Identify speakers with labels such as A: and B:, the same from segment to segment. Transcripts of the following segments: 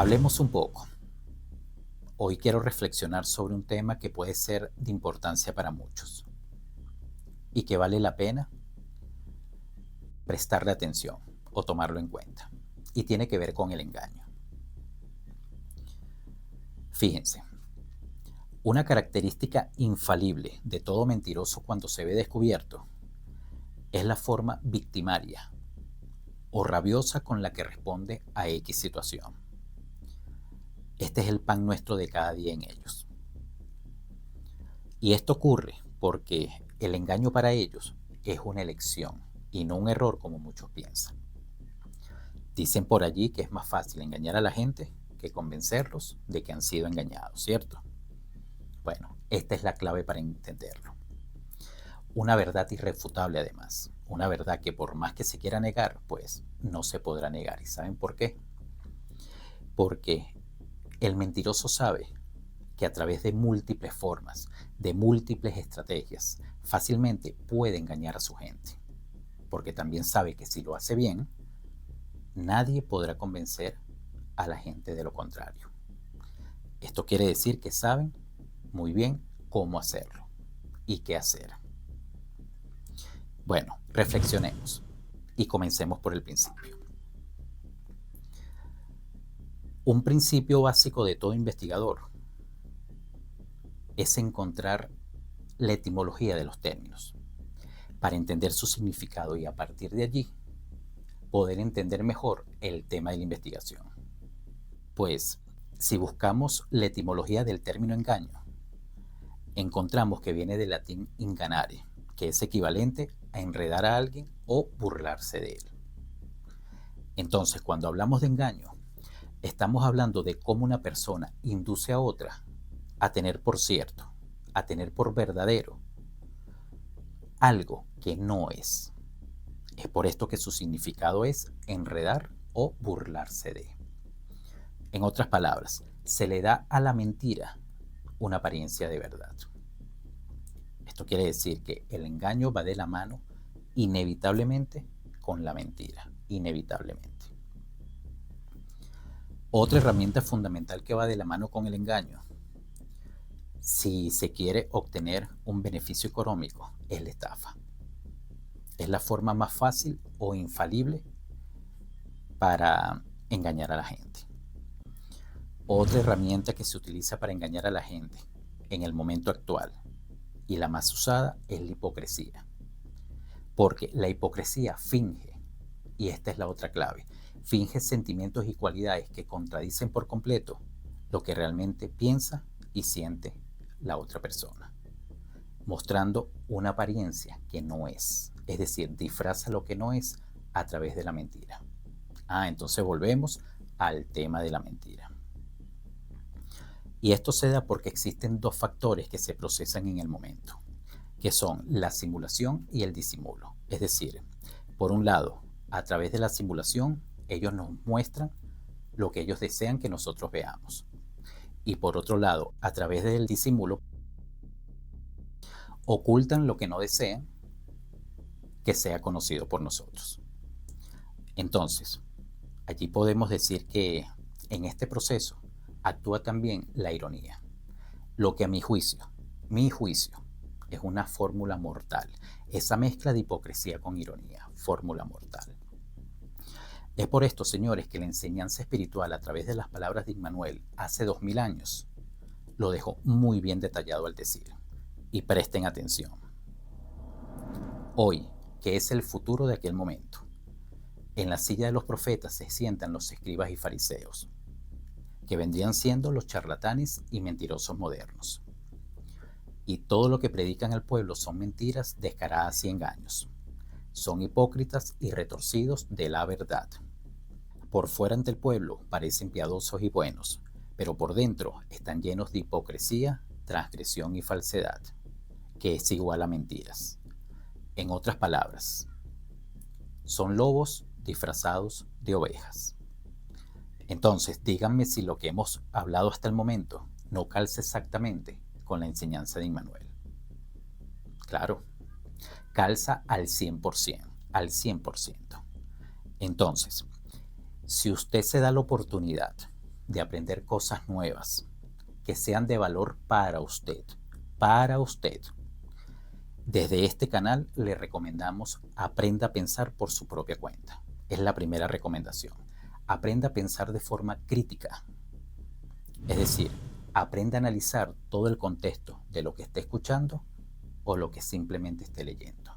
A: Hablemos un poco. Hoy quiero reflexionar sobre un tema que puede ser de importancia para muchos y que vale la pena prestarle atención o tomarlo en cuenta. Y tiene que ver con el engaño. Fíjense, una característica infalible de todo mentiroso cuando se ve descubierto es la forma victimaria o rabiosa con la que responde a X situación. Este es el pan nuestro de cada día en ellos. Y esto ocurre porque el engaño para ellos es una elección y no un error como muchos piensan. Dicen por allí que es más fácil engañar a la gente que convencerlos de que han sido engañados, ¿cierto? Bueno, esta es la clave para entenderlo. Una verdad irrefutable además, una verdad que por más que se quiera negar, pues no se podrá negar. ¿Y saben por qué? Porque el mentiroso sabe que a través de múltiples formas, de múltiples estrategias, fácilmente puede engañar a su gente. Porque también sabe que si lo hace bien, nadie podrá convencer a la gente de lo contrario. Esto quiere decir que saben muy bien cómo hacerlo y qué hacer. Bueno, reflexionemos y comencemos por el principio. Un principio básico de todo investigador es encontrar la etimología de los términos para entender su significado y a partir de allí poder entender mejor el tema de la investigación. Pues, si buscamos la etimología del término engaño, encontramos que viene del latín inganare, que es equivalente a enredar a alguien o burlarse de él. Entonces, cuando hablamos de engaño, estamos hablando de cómo una persona induce a otra a tener por cierto, a tener por verdadero algo que no es. Es por esto que su significado es enredar o burlarse de. En otras palabras, se le da a la mentira una apariencia de verdad. Esto quiere decir que el engaño va de la mano inevitablemente con la mentira, inevitablemente. Otra herramienta fundamental que va de la mano con el engaño, si se quiere obtener un beneficio económico, es la estafa. Es la forma más fácil o infalible para engañar a la gente. Otra herramienta que se utiliza para engañar a la gente en el momento actual y la más usada es la hipocresía. Porque la hipocresía finge, y esta es la otra clave, finge sentimientos y cualidades que contradicen por completo lo que realmente piensa y siente la otra persona, mostrando una apariencia que no es decir, disfraza lo que no es a través de la mentira. Entonces volvemos al tema de la mentira. Y esto se da porque existen dos factores que se procesan en el momento, que son la simulación y el disimulo. Es decir, por un lado, a través de la simulación, ellos nos muestran lo que ellos desean que nosotros veamos. Y por otro lado, a través del disimulo, ocultan lo que no desean que sea conocido por nosotros. Entonces, allí podemos decir que en este proceso actúa también la ironía, lo que a mi juicio, es una fórmula mortal, esa mezcla de hipocresía con ironía, fórmula mortal. Es por esto, señores, que la enseñanza espiritual a través de las palabras de Immanuel hace 2000 años lo dejó muy bien detallado al decir. Y presten atención. Hoy, que es el futuro de aquel momento, en la silla de los profetas se sientan los escribas y fariseos, que vendrían siendo los charlatanes y mentirosos modernos. Y todo lo que predican al pueblo son mentiras descaradas y engaños. Son hipócritas y retorcidos de la verdad. Por fuera ante el pueblo parecen piadosos y buenos, pero por dentro están llenos de hipocresía, transgresión y falsedad, que es igual a mentiras. En otras palabras, son lobos disfrazados de ovejas. Entonces, díganme si lo que hemos hablado hasta el momento no calza exactamente con la enseñanza de Immanuel. Claro, calza al 100%, al 100%. Entonces, si usted se da la oportunidad de aprender cosas nuevas que sean de valor para usted. Para usted. Desde este canal le recomendamos aprenda a pensar por su propia cuenta. Es la primera recomendación. Aprenda a pensar de forma crítica. Es decir, aprenda a analizar todo el contexto de lo que esté escuchando o lo que simplemente esté leyendo.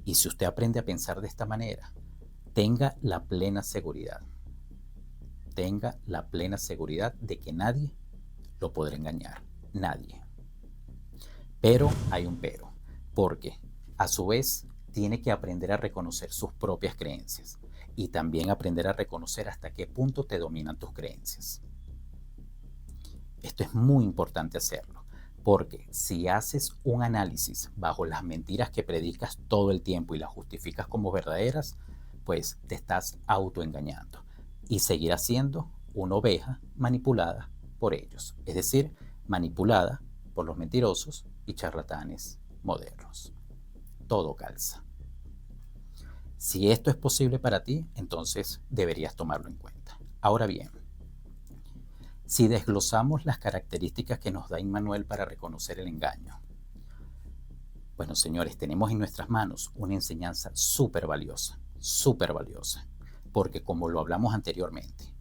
A: Y si usted aprende a pensar de esta manera, tenga la plena seguridad de que nadie lo podrá engañar. Nadie. Pero hay un pero, porque a su vez tiene que aprender a reconocer sus propias creencias y también aprender a reconocer hasta qué punto te dominan tus creencias. Esto es muy importante hacerlo, porque si haces un análisis bajo las mentiras que predicas todo el tiempo y las justificas como verdaderas, pues te estás autoengañando y seguirás siendo una oveja manipulada por ellos, es decir, manipulada por los mentirosos y charlatanes modernos. Todo calza. Si esto es posible para ti, entonces deberías tomarlo en cuenta. Ahora bien, si desglosamos las características que nos da Immanuel para reconocer el engaño, bueno, señores, tenemos en nuestras manos una enseñanza súper valiosa, porque como lo hablamos anteriormente,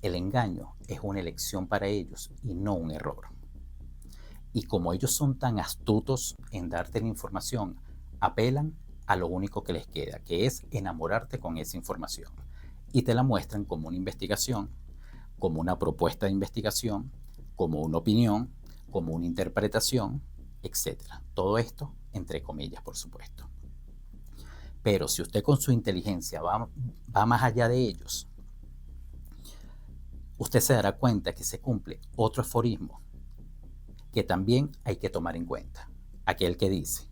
A: el engaño es una elección para ellos y no un error. Y como ellos son tan astutos en darte la información, apelan a lo único que les queda, que es enamorarte con esa información. Y te la muestran como una investigación, como una propuesta de investigación, como una opinión, como una interpretación, etc. Todo esto entre comillas, por supuesto. Pero si usted con su inteligencia va más allá de ellos, usted se dará cuenta que se cumple otro aforismo que también hay que tomar en cuenta. Aquel que dice,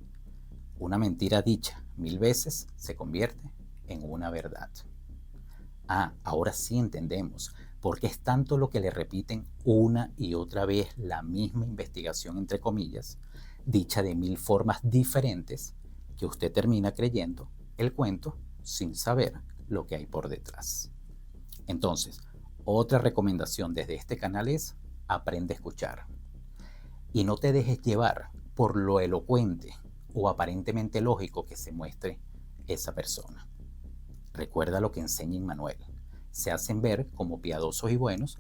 A: una mentira dicha 1000 veces se convierte en una verdad. Ahora sí entendemos por qué es tanto lo que le repiten una y otra vez la misma investigación, entre comillas, dicha de 1000 formas diferentes, que usted termina creyendo el cuento sin saber lo que hay por detrás. Entonces, otra recomendación desde este canal es aprende a escuchar. Y no te dejes llevar por lo elocuente o aparentemente lógico que se muestre esa persona. Recuerda lo que enseña Immanuel. Se hacen ver como piadosos y buenos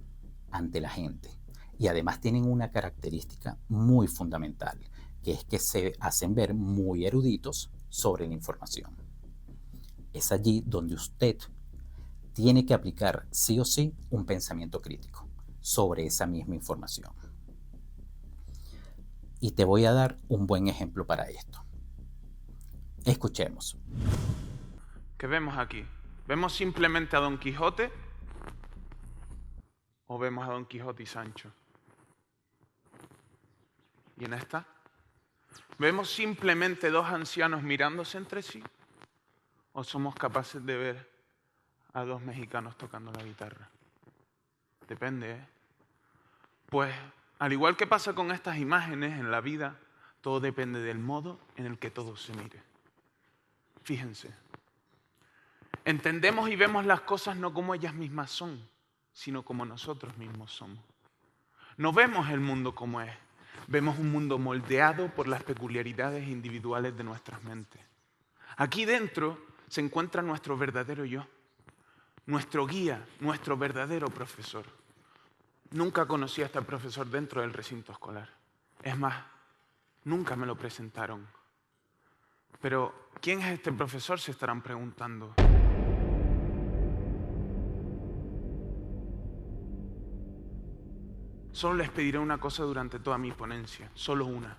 A: ante la gente. Y además tienen una característica muy fundamental, que es que se hacen ver muy eruditos sobre la información. Es allí donde usted tiene que aplicar sí o sí un pensamiento crítico sobre esa misma información. Y te voy a dar un buen ejemplo para esto. Escuchemos.
B: ¿Qué vemos aquí? ¿Vemos simplemente a Don Quijote o vemos a Don Quijote y Sancho? ¿Y en esta? ¿Vemos simplemente dos ancianos mirándose entre sí? ¿O somos capaces de ver a dos mexicanos tocando la guitarra? Depende, ¿eh? Pues, al igual que pasa con estas imágenes en la vida, todo depende del modo en el que todo se mire. Fíjense. Entendemos y vemos las cosas no como ellas mismas son, sino como nosotros mismos somos. No vemos el mundo como es. Vemos un mundo moldeado por las peculiaridades individuales de nuestras mentes. Aquí dentro se encuentra nuestro verdadero yo, nuestro guía, nuestro verdadero profesor. Nunca conocí a este profesor dentro del recinto escolar. Es más, nunca me lo presentaron. Pero, ¿quién es este profesor? Se estarán preguntando. Solo les pediré una cosa durante toda mi ponencia, solo una.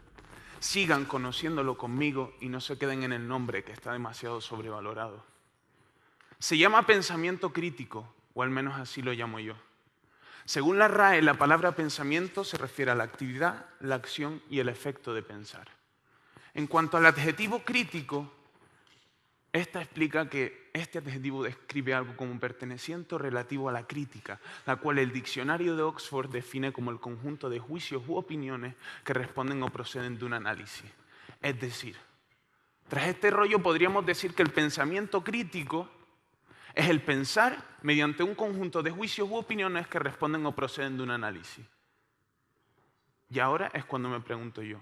B: Sigan conociéndolo conmigo y no se queden en el nombre que está demasiado sobrevalorado. Se llama pensamiento crítico, o al menos así lo llamo yo. Según la RAE, la palabra pensamiento se refiere a la actividad, la acción y el efecto de pensar. En cuanto al adjetivo crítico, esta explica que este adjetivo describe algo como perteneciente o relativo a la crítica, la cual el diccionario de Oxford define como el conjunto de juicios u opiniones que responden o proceden de un análisis. Es decir, tras este rollo podríamos decir que el pensamiento crítico Es el pensar mediante un conjunto de juicios u opiniones que responden o proceden de un análisis. Y ahora es cuando me pregunto yo,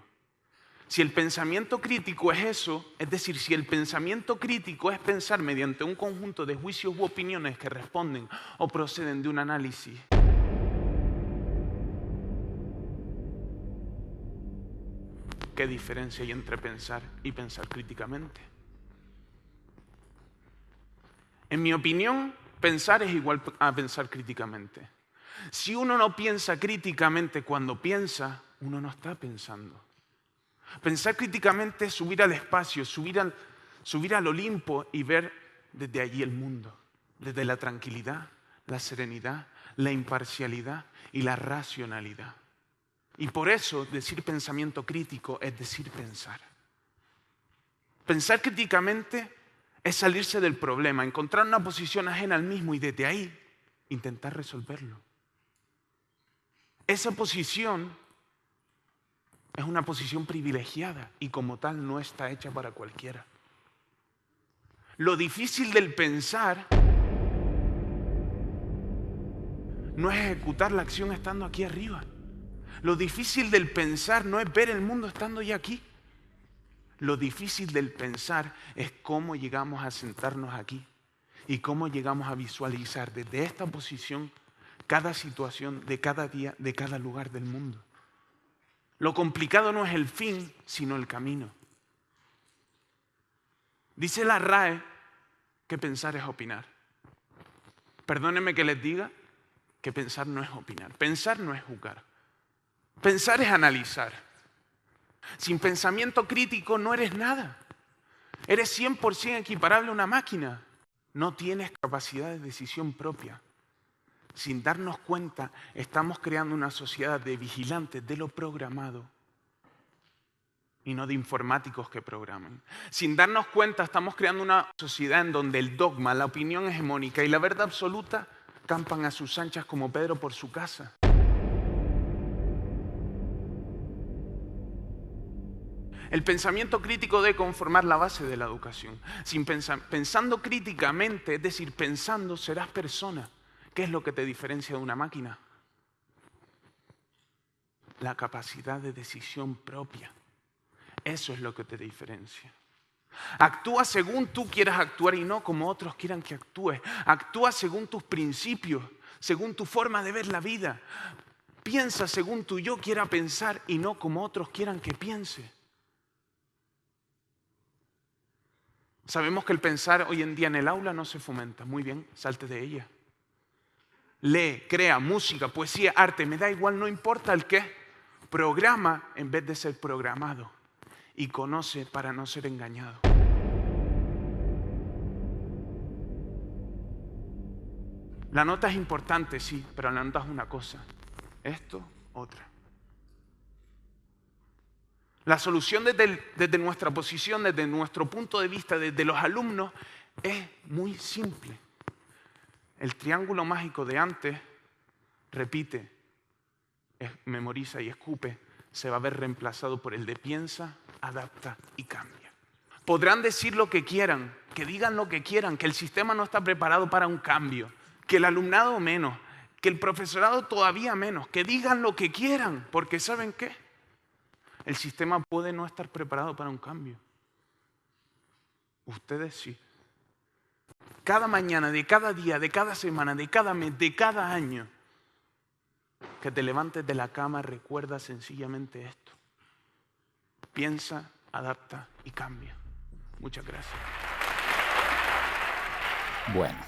B: si el pensamiento crítico es eso, es decir, si el pensamiento crítico es pensar mediante un conjunto de juicios u opiniones que responden o proceden de un análisis, ¿qué diferencia hay entre pensar y pensar críticamente? En mi opinión, pensar es igual a pensar críticamente. Si uno no piensa críticamente cuando piensa, uno no está pensando. Pensar críticamente es subir al espacio, subir al Olimpo y ver desde allí el mundo, desde la tranquilidad, la serenidad, la imparcialidad y la racionalidad. Y por eso decir pensamiento crítico es decir pensar. Pensar críticamente es salirse del problema, encontrar una posición ajena al mismo y desde ahí intentar resolverlo. Esa posición es una posición privilegiada y como tal no está hecha para cualquiera. Lo difícil del pensar no es ejecutar la acción estando aquí arriba. Lo difícil del pensar no es ver el mundo estando ya aquí. Lo difícil del pensar es cómo llegamos a sentarnos aquí y cómo llegamos a visualizar desde esta posición cada situación de cada día, de cada lugar del mundo. Lo complicado no es el fin, sino el camino. Dice la RAE que pensar es opinar. Perdónenme que les diga que pensar no es opinar. Pensar no es juzgar. Pensar es analizar. Sin pensamiento crítico no eres nada. Eres 100% equiparable a una máquina. No tienes capacidad de decisión propia. Sin darnos cuenta, estamos creando una sociedad de vigilantes de lo programado y no de informáticos que programan. Sin darnos cuenta, estamos creando una sociedad en donde el dogma, la opinión hegemónica y la verdad absoluta campan a sus anchas como Pedro por su casa. El pensamiento crítico debe conformar la base de la educación. Pensando críticamente, es decir, pensando, serás persona. ¿Qué es lo que te diferencia de una máquina? La capacidad de decisión propia. Eso es lo que te diferencia. Actúa según tú quieras actuar y no como otros quieran que actúes. Actúa según tus principios, según tu forma de ver la vida. Piensa según tu yo quiera pensar y no como otros quieran que piense. Sabemos que el pensar hoy en día en el aula no se fomenta. Muy bien, salte de ella. Lee, crea, música, poesía, arte, me da igual, no importa el qué. Programa en vez de ser programado. Y conoce para no ser engañado. La nota es importante, sí, pero la nota es una cosa. Esto, otra. La solución desde nuestra posición, desde nuestro punto de vista, desde los alumnos, es muy simple. El triángulo mágico de antes, repite, memoriza y escupe, se va a ver reemplazado por el de piensa, adapta y cambia. Podrán decir lo que quieran, que digan lo que quieran, que el sistema no está preparado para un cambio, que el alumnado menos, que el profesorado todavía menos, que digan lo que quieran, porque ¿saben qué? El sistema puede no estar preparado para un cambio. Ustedes sí. Cada mañana, de cada día, de cada semana, de cada mes, de cada año, que te levantes de la cama, recuerda sencillamente esto. Piensa, adapta y cambia. Muchas gracias.
A: Bueno,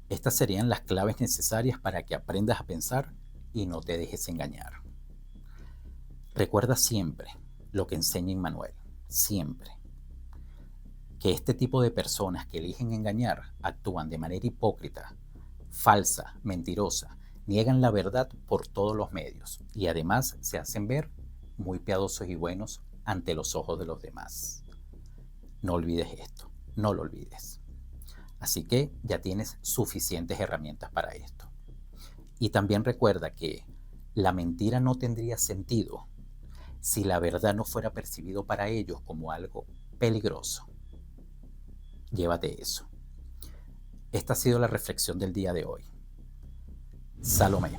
A: estas serían las claves necesarias para que aprendas a pensar y no te dejes engañar. Recuerda siempre lo que enseña Immanuel, siempre. Que este tipo de personas que eligen engañar actúan de manera hipócrita, falsa, mentirosa, niegan la verdad por todos los medios y además se hacen ver muy piadosos y buenos ante los ojos de los demás. No olvides esto, no lo olvides. Así que ya tienes suficientes herramientas para esto. Y también recuerda que la mentira no tendría sentido si la verdad no fuera percibido para ellos como algo peligroso. Llévate eso. Esta ha sido la reflexión del día de hoy. Salomé.